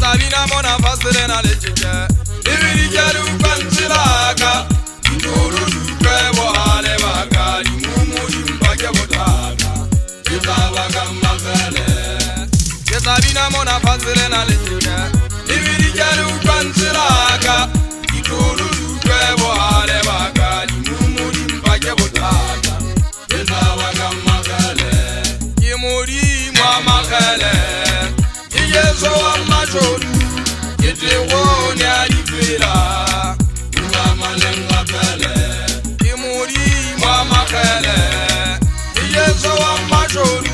Sabina mona fasere na lejinja Ibiri jaru kansilaka Ndoro duke bohale baka Limumu dimbake botaka Kitabaga makale Sabina mona fasere na lejinja Ibiri jaru kansilaka Ndoro duke bohale baka Limumu dimbake botaka Kitabaga makale Yimuri mwa makale Yeso amajolu Yete woni alifela Mama lenga pele Imuri mama kele Yeso amajolu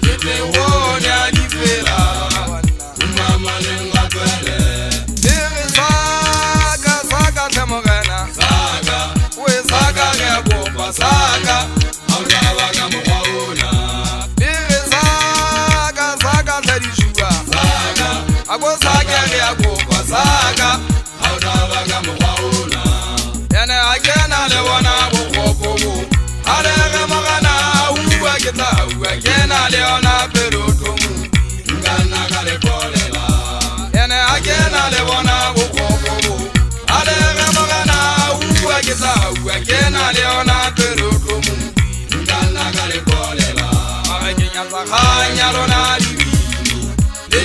Yete woni alifela Mama lenga pele Saga saga temogena Saga we saga ngeboba saga Awulawaga mwaona Saga saga terishuwa Abo saga ya goba saga Awulawaga mwaona Yane agena le wana bokobo Arega magana uwa kita uwa Gena le ona perotomu Ngana kare kolela Yane agena le wana bokobo Arega magana uwa kita uwa Gena le ona perotomu Ngana kare kolela Agenya sakanya lona libi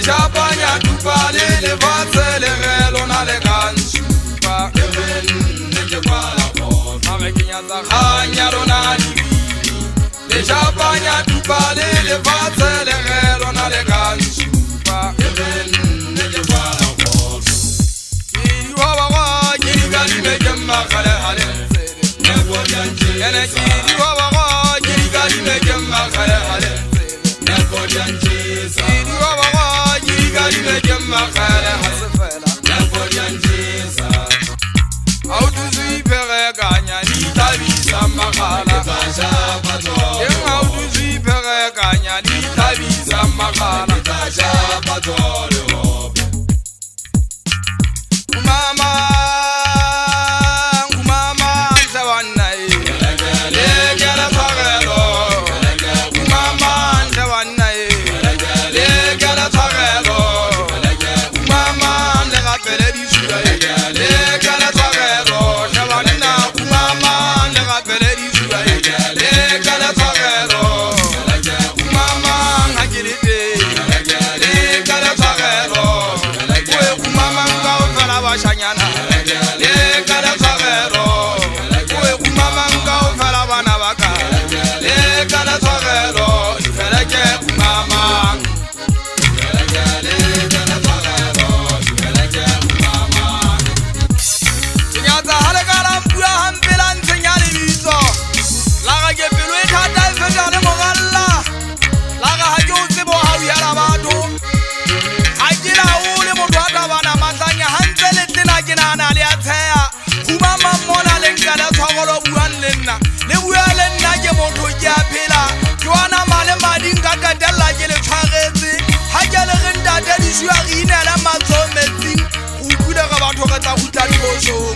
Japanya tupale le vase le relo na le gansupa Even neke pala po Mamekinya sakanya lona libi Le Japanya tupale le vase le relo na le gansupa Even neke pala po Kiri wawa kiri gali mejemma kale hale Nebo janji Yene kiri wawa kiri gali mejemma kale hale Nebo janji Kiri wawa Gari jemma kale hasfela Nebo janjisa Audu pere ganya ni tabisa makala Tasha pato Yen audu pere ganya ni tabisa makala Tasha pato Kumama Zawana Legala Tarelo Kumama Zawana Legala Tarelo Shanyana, le kala tagero, we kumama ngao fala bana baka, le kala tagero, fala ke kumama, le kala tagero, fala ke kumama. Sinyata hale kala mpua hampelan sinyali bizo, laga ke pelu ekata fedale mogalla, laga hajo sebo hawi arabado, ajira ule motwata bana matanya hanzele. Gina aliatea kumama mona lengala tawolo buanlenna le bualenna je moto ja pela joana male madinga gadalla je le tshwaretse ha ke le renda da di shuarina la matsometse o kula ga batho ka tsa hutla diboso